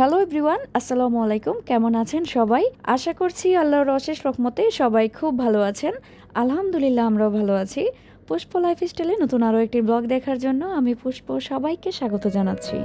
Hello everyone, আসসালামু আলাইকুম। কেমন আছেন সবাই? আশা করছি আল্লাহর অশেষ রহমতে সবাই খুব ভালো আছেন। আলহামদুলিল্লাহ, আমরাও ভালো আছি। পুষ্প লাইফস্টাইলে নতুন আরও একটি ব্লগ দেখার জন্য আমি পুষ্প সবাইকে স্বাগত জানাচ্ছি।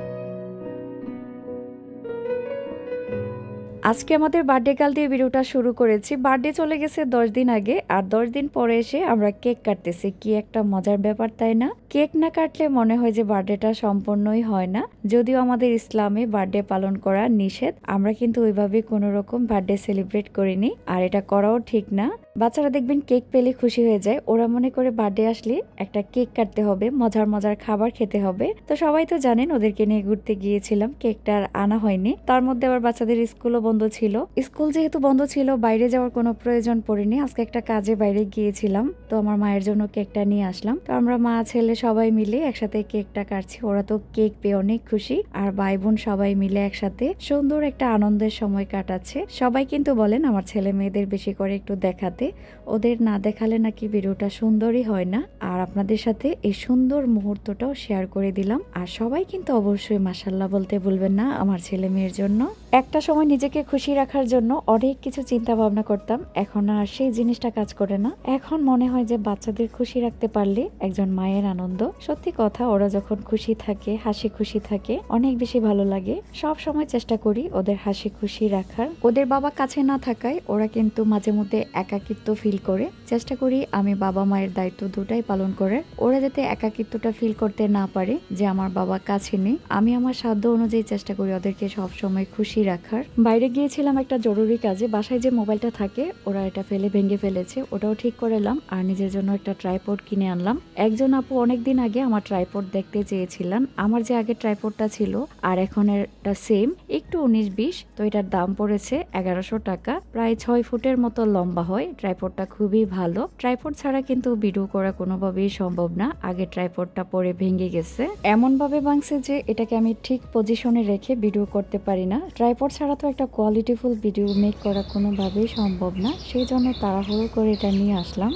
আজকে আমাদের বার্থডে কাল দিয়ে ভিডিওটা শুরু করেছি। বার্থডে চলে গেছে 10 দিন আগে, আর 10 দিন পরে এসে আমরা কেক কাটতেছি। কি একটা মজার ব্যাপার, তাই না? কেক না কাটলে মনে হয় যে বার্থডেটা সম্পূর্ণই হয় না। যদিও আমাদের ইসলামে বার্থডে পালন করা নিষেধ, আমরা কিন্তু ওইভাবে কোনো রকম বার্থডে সেলিব্রেট করিনি, আর এটা করাও ঠিক না। বাচ্চারা দেখবেন কেক পেলে খুশি হয়ে যায়। ওরা মনে করে বার্থডে আসলে একটা কেক কাটতে হবে, মজার মজার খাবার খেতে হবে। তো সবাই তো জানেন, ওদেরকে নিয়ে ঘুরতে গিয়েছিলাম, কেকটা আর আনা হয়নি। তার মধ্যে আবার বাচ্চাদের স্কুলও বন্ধ ছিল। স্কুল যেহেতু বন্ধ ছিল, বাইরে যাওয়ার কোনো প্রয়োজন পড়েনি। আজকে একটা কাজে বাইরে গিয়েছিলাম, তো আমার মায়ের জন্য কেকটা নিয়ে আসলাম। তো আমরা মা ছেলে সবাই মিলে একসাথে কেকটা কাটছি। ওরা তো কেক পেয়ে অনেক খুশি, আর ভাই বোন সবাই মিলে একসাথে সুন্দর একটা আনন্দের সময় কাটাচ্ছে। সবাই কিন্তু বলেন আমার ছেলে মেয়েদের বেশি করে একটু দেখাতে, ওদের না দেখালে নাকি ভিডিওটা সুন্দরই হয় না। আর আপনাদের সাথে এই সুন্দর মুহূর্তটাও শেয়ার করে দিলাম। আর সবাই কিন্তু অবশ্যই মাশাআল্লাহ বলতে ভুলবেন না আমার ছেলে মেয়ের জন্য। একটা সময় নিজেকে খুশি রাখার জন্য অনেক কিছু চিন্তা ভাবনা করতাম, এখন আর সেই জিনিসটা কাজ করে না। এখন মনে হয় যে বাচ্চাদের খুশি রাখতে পারলে একজন মায়ের আনন্দ। সত্যি কথা, ওরা যখন খুশি থাকে, হাসি খুশি থাকে, অনেক বেশি ভালো লাগে। সব সময় চেষ্টা করি ওদের হাসি খুশি রাখার। ওদের বাবা কাছে না থাকায় ওরা কিন্তু মাঝে মধ্যে একাকিত্ব ফিল করে। চেষ্টা করি আমি বাবা মায়ের দায়িত্ব দুটাই পালন করে ওরা যাতে একাকিত্বটা ফিল করতে না পারে যে আমার বাবা কাছে নেই। আমি আমার সাধ্য অনুযায়ী চেষ্টা করি ওদেরকে সব সময় খুশি রাখার। বাইরে গিয়েছিলাম একটা জরুরি কাজে। বাসায় যে মোবাইলটা থাকে ওরা এটা ফেলে ভেঙে ফেলেছে, ওটাও ঠিক করে এলাম। আর নিজের জন্য একটা ট্রাইপড কিনে আনলাম। একজন আপু অনেকদিন আগে আমার ট্রাইপড দেখতে চেয়েছিলেন। আমার যে আগে ট্রাইপডটা ছিল আর এখন এটা সেম, একটু 19-20। তো এটার দাম পড়েছে 1100 টাকা। প্রায় 6 ফুটের মতো লম্বা হয়। ট্রাইপডটা খুবই ভালো। ট্রাইপড ছাড়া কিন্তু ভিডিও করা কোনোভাবেই সম্ভব না। আগে ট্রাইপডটা পরে ভেঙে গেছে, এমন ভাবে ভাঙছে যে এটাকে আমি ঠিক পজিশনে রেখে ভিডিও করতে পারি না। ট্রাইপড ছাড়া তো একটা কোয়ালিটিফুল ভিডিও মেক করা কোনোভাবেই সম্ভব না। সেই জন্য তাড়াহুড়ো করে এটা নিয়ে আসলাম।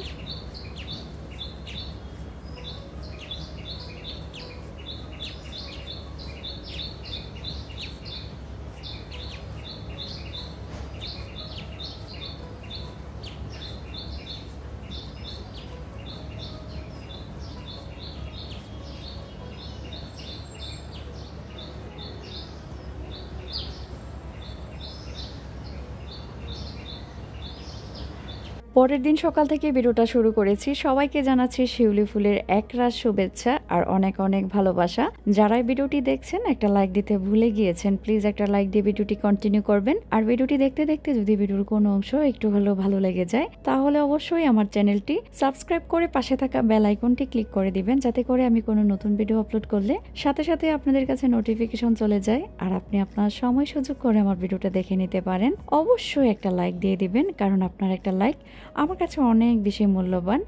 পরের দিন সকাল থেকে ভিডিওটা শুরু করেছি। সবাইকে জানাচ্ছি শিউলি ফুলের একরাশ শুভেচ্ছা আর অনেক অনেক ভালোবাসা। যারাই ভিডিওটি দেখছেন একটা লাইক দিতে ভুলে গিয়েছেন, প্লিজ একটা লাইক দিয়ে ভিডিওটি কন্টিনিউ করবেন। আর ভিডিওটি দেখতে দেখতে যদি ভিডিওর কোনো অংশ একটু হলেও ভালো লেগে যায়, তাহলে অবশ্যই আমার চ্যানেলটি সাবস্ক্রাইব করে পাশে থাকা বেল আইকনটি ক্লিক করে দিবেন, যাতে করে আমি কোনো নতুন ভিডিও আপলোড করলে সাথে সাথে আপনাদের কাছে নোটিফিকেশন চলে যায়, আর আপনি আপনার সময় সুযোগ করে আমার ভিডিওটা দেখে নিতে পারেন। অবশ্যই একটা লাইক দিয়ে দিবেন, কারণ আপনার একটা লাইক আমার কাছে অনেক বেশি মূল্যবান।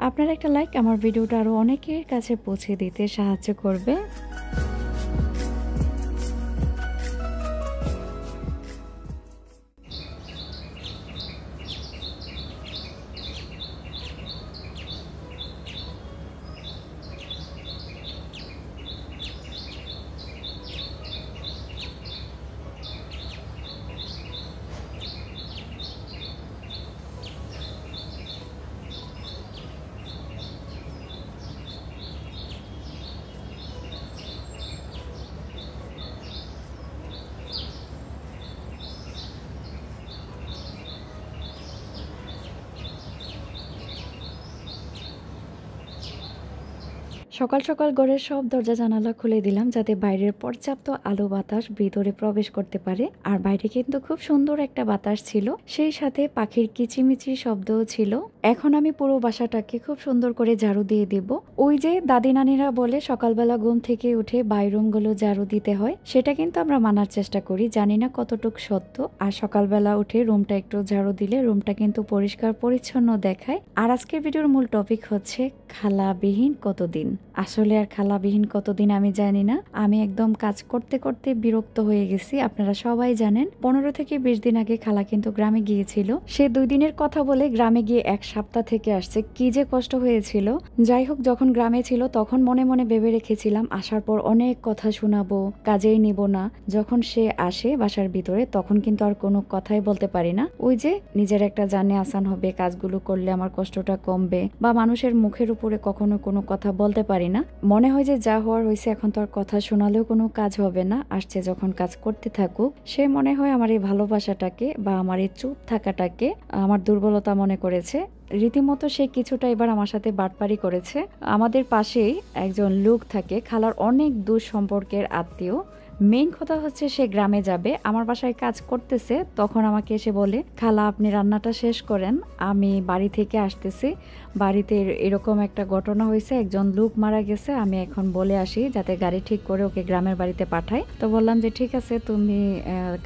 আপনার একটা লাইক আমার ভিডিওটা আরো অনেকের কাছে পৌঁছে দিতে সাহায্য করবে। সকাল সকাল ঘরের সব দরজা জানালা খুলে দিলাম, যাতে বাইরের পর্যাপ্ত আলো বাতাস ভিতরে প্রবেশ করতে পারে। আর বাইরে কিন্তু খুব সুন্দর একটা বাতাস ছিল, সেই সাথে পাখির কিচিমিচি শব্দও ছিল। এখন আমি পুরো বাসাটাকে খুব সুন্দর করে ঝাড়ু দিয়ে দেব। ওই যে দাদি নানিরা বলে সকালবেলা ঘুম থেকে উঠে বাইরুমগুলো ঝাড়ু দিতে হয়, সেটা কিন্তু আমরা মানার চেষ্টা করি। জানি না কতটুক সত্য। আর সকালবেলা উঠে রুমটা একটু ঝাড়ু দিলে রুমটা কিন্তু পরিষ্কার পরিচ্ছন্ন দেখায়। আর আজকের ভিডিওর মূল টপিক হচ্ছে খালাবিহীন কতদিন। আসলে আর খালাবিহীন কতদিন আমি জানি না। আমি একদম কাজ করতে করতে বিরক্ত হয়ে গেছি। আপনারা সবাই জানেন 15 থেকে 20 দিন আগে খালা কিন্তু গ্রামে গিয়েছিল। সে 2 দিনের কথা বলে গ্রামে গিয়ে 1 সপ্তাহ থেকে আসছে। কি যে কষ্ট হয়েছিল। যাই হোক, যখন গ্রামে ছিল তখন মনে মনে ভেবে রেখেছিলাম আসার পর অনেক কথা শোনাবো, কাজেই নিব না। যখন সে আসে বাসার ভিতরে তখন কিন্তু আর কোনো কথাই বলতে পারি না। ওই যে নিজের একটা জানে আসান হবে, কাজগুলো করলে আমার কষ্টটা কমবে, বা মানুষের মুখের উপরে কখনো কোনো কথা বলতে পারি না। মনে হয় যে যা হওয়ার হয়েছে, এখন তো আর কথা শোনালেও কোনো কাজ হবে না। আসছে যখন কাজ করতে থাকুক। সে মনে হয় আমার এই ভালোবাসাটাকে বা আমার এই চুপ থাকাটাকে আমার দুর্বলতা মনে করেছে। রীতিমতো সে কিছুটা এবার আমার সাথে বাটপারি করেছে। আমাদের পাশেই একজন লোক থাকে, খালার অনেক দূর সম্পর্কের আত্মীয়। মেইন কথা হচ্ছে সে গ্রামে যাবে, আমার বাসায় কাজ করতেছে। তখন আমাকে এসে বলে, খালা আপনি রান্নাটা শেষ করেন, আমি বাড়ি থেকে আসতেছি। বাড়িতে এরকম একটা ঘটনা হয়েছে, একজন লোক মারা গেছে, আমি এখন বলে আসি যাতে গাড়ি ঠিক করে ওকে গ্রামের বাড়িতে পাঠাই। তো বললাম যে ঠিক আছে, তুমি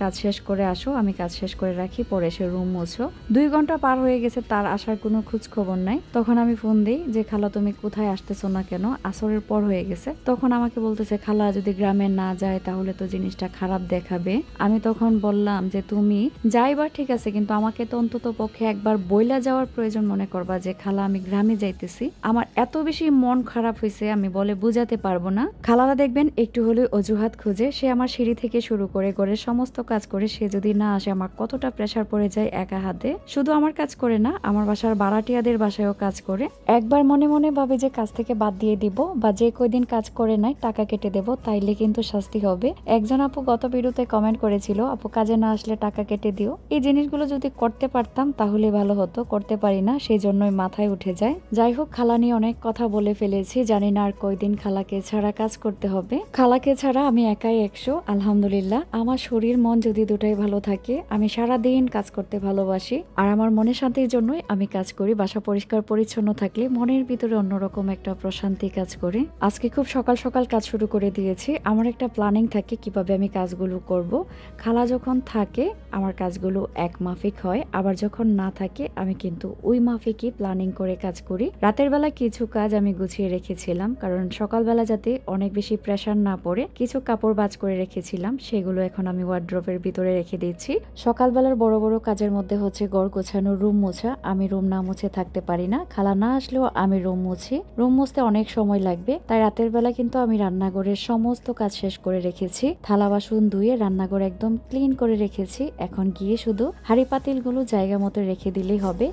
কাজ শেষ করে আসো, আমি কাজ শেষ করে রাখি, পরে এসে রুম মুছো। 2 ঘন্টা পার হয়ে গেছে, তার আসার কোনো খোঁজ খবর নাই। তখন আমি ফোন দিই যে খালা তুমি কোথায় আসতেছো না কেন, আসরের পর হয়ে গেছে। তখন আমাকে বলতেছে খালা যদি গ্রামে না যায় তাহলে তো জিনিসটা খারাপ দেখাবে। আমি তখন বললাম যে তুমি যাইবার ঠিক আছে, কিন্তু আমাকে তো অন্তত পক্ষে একবার বইলা যাওয়ার প্রয়োজন মনে করবা যে খালা আমি গ্রামে যাইতেছি। আমার এত বেশি মন খারাপ হয়েছে আমি বলে বুঝাতে পারবো না। খালারা দেখবেন একটু হলে অজুহাত খুঁজে। সে আমার সিঁড়ি থেকে শুরু করে ঘরের সমস্ত কাজ করে, সে যদি না আসে আমার কতটা প্রেসার পড়ে যায় একা হাতে। শুধু আমার কাজ করে না, আমার বাসার ভাড়াটিয়াদের বাসায়ও কাজ করে। একবার মনে মনে ভাবে যে কাজ থেকে বাদ দিয়ে দিব, বা যে কয়দিন কাজ করে নাই টাকা কেটে দেব, তাইলে কিন্তু শাস্তি হবে। একজন আপু গত ভিডিওতে কমেন্ট করেছিল, আপু কাজে না আসলে টাকা কেটে দিও। এই জিনিসগুলো যদি করতে পারতাম তাহলে ভালো হতো, করতে পারি না, সেই জন্যই মাথায় উঠে যায়। যাই হোক, খালা নিয়ে অনেক কথা বলে ফেলেছি, জানি না আর কয়দিন খালাকে ছাড়া কাজ করতে হবে। খালাকে ছাড়া আমি একাই 100। আলহামদুলিল্লাহ, আমার শরীর মন যদি দুটাই ভালো থাকে, আমি সারাদিন কাজ করতে ভালোবাসি। আর আমার মনের শান্তির জন্যই আমি কাজ করি। বাসা পরিষ্কার পরিচ্ছন্ন থাকলে মনের ভিতরে অন্যরকম একটা প্রশান্তি কাজ করে। আজকে খুব সকাল সকাল কাজ শুরু করে দিয়েছি। আমার একটা প্ল্যানিং থাকে কিভাবে আমি কাজগুলো করব। খালা যখন থাকে আমার কাজগুলো এক মাফিক হয়, আবার যখন না থাকে আমি কিন্তু ওই মাফিকই প্ল্যানিং করে কাজ করি। রাতের বেলা কিছু কাজ আমি গুছিয়ে রেখেছিলাম, কারণ সকালবেলা যাতে অনেক বেশি প্রেসার না পড়ে। কিছু কাপড় বাজ করে রেখেছিলাম, সেগুলো এখন আমি ওয়ার্ড্রোবের ভিতরে রেখে দিচ্ছি। সকালবেলার বড় বড় কাজের মধ্যে হচ্ছে ঘর গোছানো, রুম মোছা। আমি রুম না মুছে থাকতে পারি না, খালা না আসলেও আমি রুম মুছি। রুম মুছতে অনেক সময় লাগবে, তাই রাতের বেলা কিন্তু আমি রান্নাঘরের সমস্ত কাজ শেষ করে রেখেছি। থালা বাসন ধুয়ে রান্নাঘর একদম ক্লিন করে রেখেছি। এখন গিয়ে শুধু হাঁড়ি পাতিলগুলো জায়গা মতো রেখে দিলেই হবে।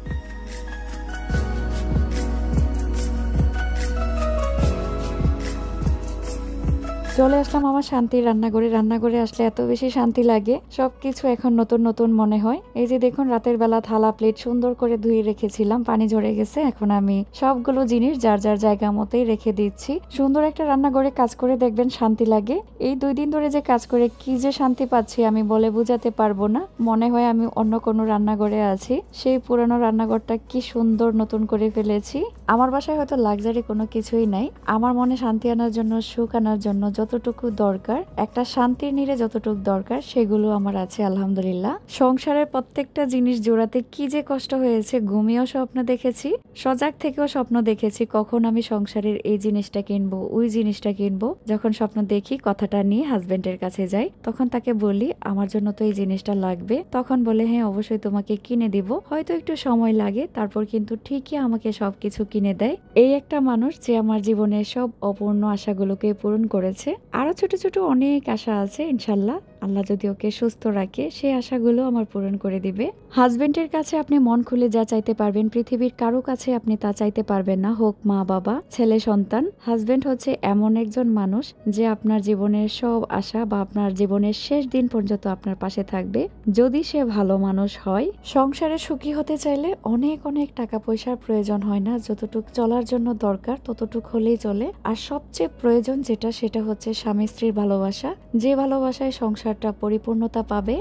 চলে আসলাম আমার শান্তির রান্নাঘরে। রান্নাঘরে আসলে এত বেশি শান্তি লাগে, সবকিছু এখন নতুন নতুন মনে হয়। এই যে দেখুন, রাতের বেলা থালা প্লেট সুন্দর করে ধুয়ে রেখেছিলাম, পানি ঝরে গেছে। এখন আমি সবগুলো জিনিস যার যার জায়গা মতোই রেখে দিচ্ছি। সুন্দর একটা রান্নাঘরে কাজ করে দেখবেন শান্তি লাগে। এই 2 দিন ধরে যে কাজ করে কি যে শান্তি পাচ্ছি আমি বলে বুঝাতে পারবো না। মনে হয় আমি অন্য কোনো রান্নাঘরে আছি। সেই পুরানো রান্নাঘরটা কি সুন্দর নতুন করে ফেলেছি। আমার বাসায় হয়তো লাক্সারি কোনো কিছুই নাই, আমার মনে শান্তি আনার জন্য, সুখ আনার জন্য যতটুকু দরকার, একটা শান্তির নিরে যতটুকু দরকার, সেগুলো আমার আছে আলহামদুলিল্লাহ। সংসারের প্রত্যেকটা জিনিস জোড়াতে কি যে কষ্ট হয়েছে। ঘুমিয়েও স্বপ্ন দেখেছি, সজাগ থেকেও স্বপ্ন দেখেছি কখন আমি সংসারের এই জিনিসটা কিনবো, ওই জিনিসটা কিনবো। যখন স্বপ্ন দেখি কথাটা নিয়ে হাজবেন্ডের কাছে যাই, তখন তাকে বলি আমার জন্য তো এই জিনিসটা লাগবে। তখন বলে হ্যাঁ অবশ্যই তোমাকে কিনে দিব, হয়তো একটু সময় লাগে, তারপর কিন্তু ঠিকই আমাকে সবকিছু কিনে দেয়। এই একটা মানুষ যে আমার জীবনের সব অপূর্ণ আশাগুলোকে পূরণ করেছে। আরো ছোট ছোট অনেক আশা আছে, ইনশাল্লাহ আল্লাহ যদি ওকে সুস্থ রাখে সেই আশাগুলো আমার পূরণ করে দিবে। হাজবেন্ডের কাছে আপনি মন খুলে যা চাইতে পারবেন, পৃথিবীর কারো কাছে আপনি তা চাইতে পারবেন না, হোক মা বাবা, ছেলে সন্তান। হাজবেন্ড হচ্ছে এমন একজন মানুষ যে আপনার জীবনের সব আশা বা আপনার জীবনের শেষ দিন পর্যন্ত আপনার পাশে থাকবে, যদি সে ভালো মানুষ হয়। সংসারে সুখী হতে চাইলে অনেক অনেক টাকা পয়সার প্রয়োজন হয় না, যতটুক চলার জন্য দরকার ততটুক হলেই চলে। আর সবচেয়ে প্রয়োজন যেটা, সেটা হচ্ছে স্বামী স্ত্রীর ভালোবাসা। যে ভালোবাসায় সংসারটা পরিপূর্ণতা পাবে।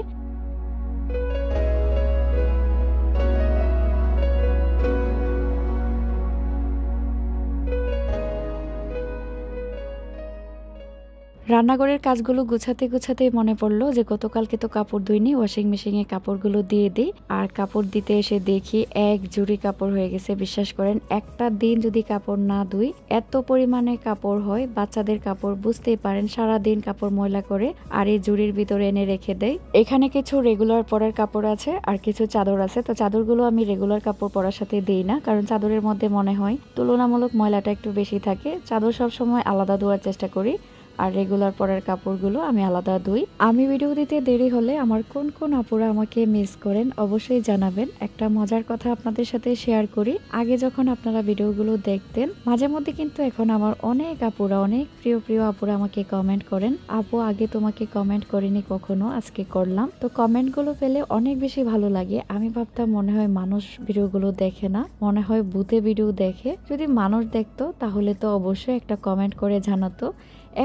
রান্নাঘরের কাজগুলো গুছাতে গুছাতে মনে পড়লো যে গতকালকে তো কাপড় ধুইনি, ওয়াশিং মেশিনে কাপড়গুলো দিয়ে দিই। আর কাপড় দিতে এসে দেখি এক জুড়ি কাপড় হয়ে গেছে। বিশ্বাস করেন, একটা দিন যদি কাপড় না ধুই এত পরিমাণে কাপড় হয়। বাচ্চাদের কাপড় বুঝতেই পারেন, সারা দিন কাপড় ময়লা করে আর এই জুড়ির ভিতরে এনে রেখে দেয়। এখানে কিছু রেগুলার পরার কাপড় আছে আর কিছু চাদর আছে। তো চাদরগুলো আমি রেগুলার কাপড় পরার সাথে দিই না, কারণ চাদরের মধ্যে মনে হয় তুলনামূলক ময়লাটা একটু বেশি থাকে। চাদর সব সময় আলাদা ধোয়ার চেষ্টা করি আর রেগুলার পরার কাপড়গুলো আমি আলাদা ধুই। আমি ভিডিও দিতে দেরি হলে আমার কোন কোন আপুরা আমাকে মিস করেন অবশ্যই জানাবেন। একটা মজার কথা আপনাদের সাথে শেয়ার করি। আগে যখন আপনারা ভিডিওগুলো দেখতেন, মাঝে মধ্যে কিন্তু এখন আমার অনেক আপুরা, অনেক প্রিয় প্রিয় আপুরা আমাকে কমেন্ট করেন, আপু আগে তোমাকে কমেন্ট করিনি কখনো, আজকে করলাম। তো কমেন্টগুলো পেলে অনেক বেশি ভালো লাগে। আমি ভাবতাম মনে হয় মানুষ ভিডিওগুলো দেখে না, মনে হয় ভূতে ভিডিও দেখে। যদি মানুষ দেখতো তাহলে তো অবশ্যই একটা কমেন্ট করে জানাতো।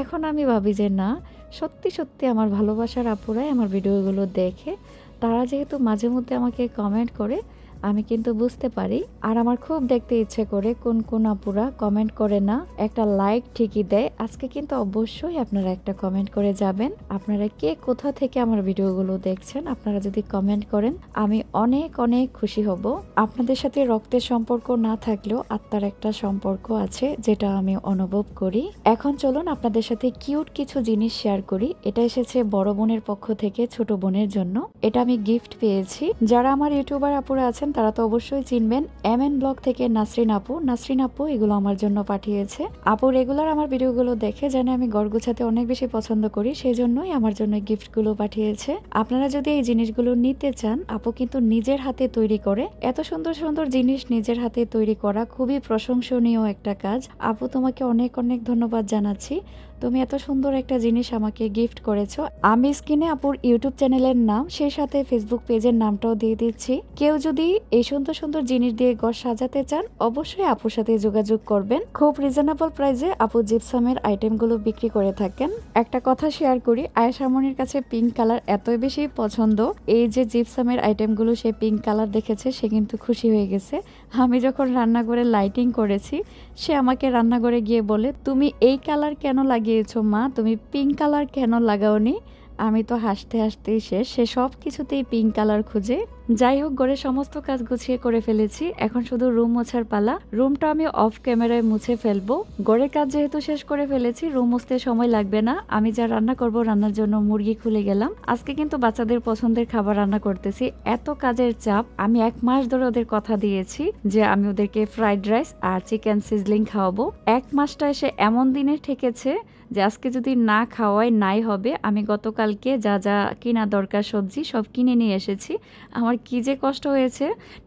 এখন আমি ভাবি যে না, সত্যি সত্যি আমার ভালোবাসার আপুরাই আমার ভিডিওগুলো দেখে। তারা যেহেতু মাঝে মধ্যে আমাকে কমেন্ট করে, আমি কিন্তু বুঝতে পারি। আর আমার খুব দেখতে ইচ্ছে করে কোন কোন আপুরা কমেন্ট করে না, একটা লাইক ঠিকই দেয়। আজকে কিন্তু অবশ্যই আপনারা একটা কমেন্ট করে যাবেন। আপনারা কে কোথা থেকে আমার ভিডিওগুলো দেখছেন, আপনারা যদি কমেন্ট করেন আমি অনেক অনেক খুশি হব। আপনাদের সাথে রক্তের সম্পর্ক না থাকলেও আত্মার একটা সম্পর্ক আছে, যেটা আমি অনুভব করি। এখন চলুন আপনাদের সাথে কিউট কিছু জিনিস শেয়ার করি। এটা এসেছে বড় বোনের পক্ষ থেকে ছোট বোনের জন্য। এটা আমি গিফট পেয়েছি। যারা আমার ইউটিউবার আপুরা আছেন তারা তো অবশ্যই চিনবেন। MN ব্লগ থেকে নাসরিন আপু এগুলো আমার জন্য পাঠিয়েছে। আপু রেগুলার আমার ভিডিওগুলো দেখে, জানে আমি ঘর গুছাতে অনেক বেশি পছন্দ করি, সেই জন্যই আমার জন্য গিফটগুলো পাঠিয়েছে। আপনারা যদি এই জিনিসগুলো নিতে চান, আপু কিন্তু নিজের হাতে তৈরি করে। এত সুন্দর সুন্দর জিনিস নিজের হাতে তৈরি করা খুবই প্রশংসনীয় একটা কাজ। আপু তোমাকে অনেক অনেক ধন্যবাদ জানাচ্ছি, তুমি এত সুন্দর একটা জিনিস আমাকে গিফট করেছো। আমি স্ক্রিনে আপুর ইউটিউব চ্যানেলের নাম, সেই সাথে ফেসবুক পেজের নামটাও দিয়ে দিচ্ছি। কেউ যদি এই সুন্দর সুন্দর জিনিস দিয়ে ঘর সাজাতে চান অবশ্যই আপুর সাথে যোগাযোগ করবেন। খুব রিজনেবল প্রাইসে আপু জিপসামের আইটেমগুলো বিক্রি করে থাকেন। একটা কথা শেয়ার করি, আয়েশা মনির কাছে পিঙ্ক কালার এতই বেশি পছন্দ, এই যে জিপসামের আইটেমগুলো সে পিঙ্ক কালার দেখেছে, সে কিন্তু খুশি হয়ে গেছে। আমি যখন রান্নাঘরে লাইটিং করেছি, সে আমাকে রান্নাঘরে গিয়ে বলে, তুমি এই কালার কেন লাগিয়েছো মা, তুমি পিঙ্ক কালার কেন লাগাওনি? আমি তো হাসতে হাসতেই শেষ। সে সব কিছুতেই পিঙ্ক কালার খুঁজে। যাই হোক, ঘরের সমস্ত কাজ গুছিয়ে করে ফেলেছি, এখন শুধু রুম মোছার পালা। রুমটা আমি অফ ক্যামেরায় মুছে ফেলবো। ঘরের কাজ যেহেতু শেষ করে ফেলেছি, রুম মুছতে সময় লাগবে না। আমি যা রান্না করব, রান্নার জন্য মুরগি খুলে গেলাম। আজকে কিন্তু বাচ্চাদের পছন্দের খাবার রান্না করতেছি। এত কাজের চাপ, আমি 1 মাস ধরে ওদের কথা দিয়েছি যে আমি ওদেরকে ফ্রাইড রাইস আর চিকেন সিজলিং খাওয়াবো। 1 মাসটা এসে এমন দিনে ঠেকেছে যে আজকে যদি না খাওয়াই নাই হবে। আমি গতকালকে যা যা কিনা দরকার সবজি সব কিনে নিয়ে এসেছি। আমার কি যে কষ্ট হয়েছে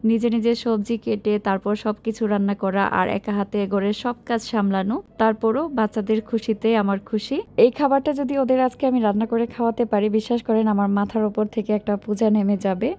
নিজে নিজে সবজি কেটে তারপর সবকিছু রান্না করা আর একা হাতে ঘরের সব কাজ সামলানো। তারপরও বাচ্চাদের খুশিতে আমার খুশি। এই খাবারটা যদি ওদের আজকে আমি রান্না করে খাওয়াতে পারি, বিশ্বাস করেন আমার মাথার ওপর থেকে একটা পূজা নেমে যাবে।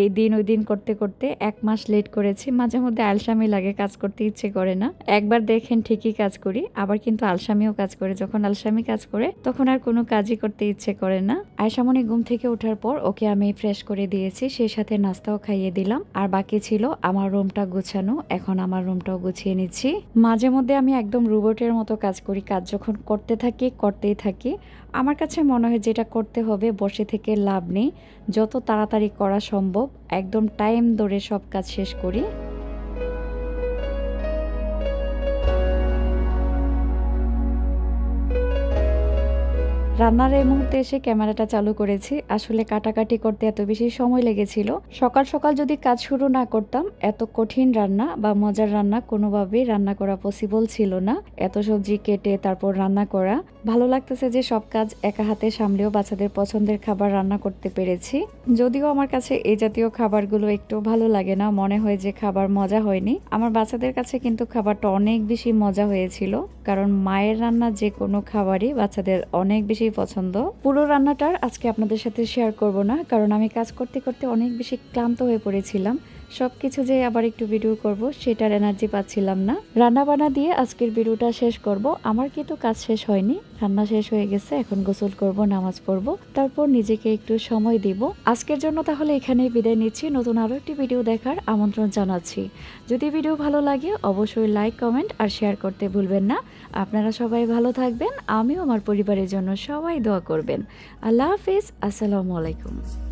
এই দিন ওই দিন করতে করতে 1 মাস লেট করেছি। মাঝে মধ্যে আলসামি লাগে, কাজ করতে ইচ্ছে করে না। একবার দেখেন ঠিকই কাজ করি, আবার কিন্তু আলসামিও কাজ করে। যখন আলসামি কাজ করে তখন আর কোনো কাজই করতে ইচ্ছে করে না। আয়শামণি ঘুম থেকে ওঠার পর ওকে আমি ফ্রেশ করে দিয়েছি, সেই সাথে নাস্তাও খাইয়ে দিলাম। আর বাকি ছিল আমার রুমটা গুছানো, এখন আমার রুমটাও গুছিয়ে নিচ্ছি। মাঝে মধ্যে আমি একদম রোবটের মতো কাজ করি। কাজ যখন করতেই থাকি। আমার কাছে মনে হয় যেটা করতে হবে বসে থেকে লাভ নেই, যত তাড়াতাড়ি করা সম্ভব একদম টাইম ধরে সব কাজ শেষ করি। রান্নার এই মুহূর্তে এসে ক্যামেরাটা চালু করেছি। আসলে কাটাকাটি করতে এত বেশি সময় লেগেছিল। সকাল সকাল যদি কাজ শুরু না করতাম, এত কঠিন রান্না বা মজার রান্না কোনোভাবেই রান্না করা পসিবল ছিল না। এত সবজি কেটে তারপর রান্না করা। ভালো লাগতেছে যে সব কাজ একা হাতে সামলেও বাচ্চাদের পছন্দের খাবার রান্না করতে পেরেছি। যদিও আমার কাছে এই জাতীয় খাবারগুলো একটু ভালো লাগে না, মনে হয় যে খাবার মজা হয়নি। আমার বাচ্চাদের কাছে কিন্তু খাবারটা অনেক বেশি মজা হয়েছিল, কারণ মায়ের রান্না যে কোনো খাবারই বাচ্চাদের অনেক বেশি পছন্দ। পুরো রান্নাটার আজকে আপনাদের সাথে শেয়ার করব না, কারণ আমি কাজ করতে করতে অনেক বেশি ক্লান্ত হয়ে পড়েছিলাম। সবকিছু যে আবার একটু ভিডিও করব সেটার এনার্জি পাচ্ছিলাম না। রান্না বান্না দিয়ে আজকের ভিডিওটা শেষ করব। আমার কিন্তু কাজ শেষ হয়নি, রান্না শেষ হয়ে গেছে। এখন গোসল করব, নামাজ পড়ব, তারপর নিজেকে একটু সময় দিব। আজকের জন্য তাহলে এখানেই বিদায় নিচ্ছি। নতুন আরো একটি ভিডিও দেখার আমন্ত্রণ জানাচ্ছি। যদি ভিডিও ভালো লাগে অবশ্যই লাইক, কমেন্ট আর শেয়ার করতে ভুলবেন না। আপনারা সবাই ভালো থাকবেন, আমিও আমার পরিবারের জন্য সবাই দোয়া করবেন। আল্লাহ হাফিজ, আসসালামু আলাইকুম।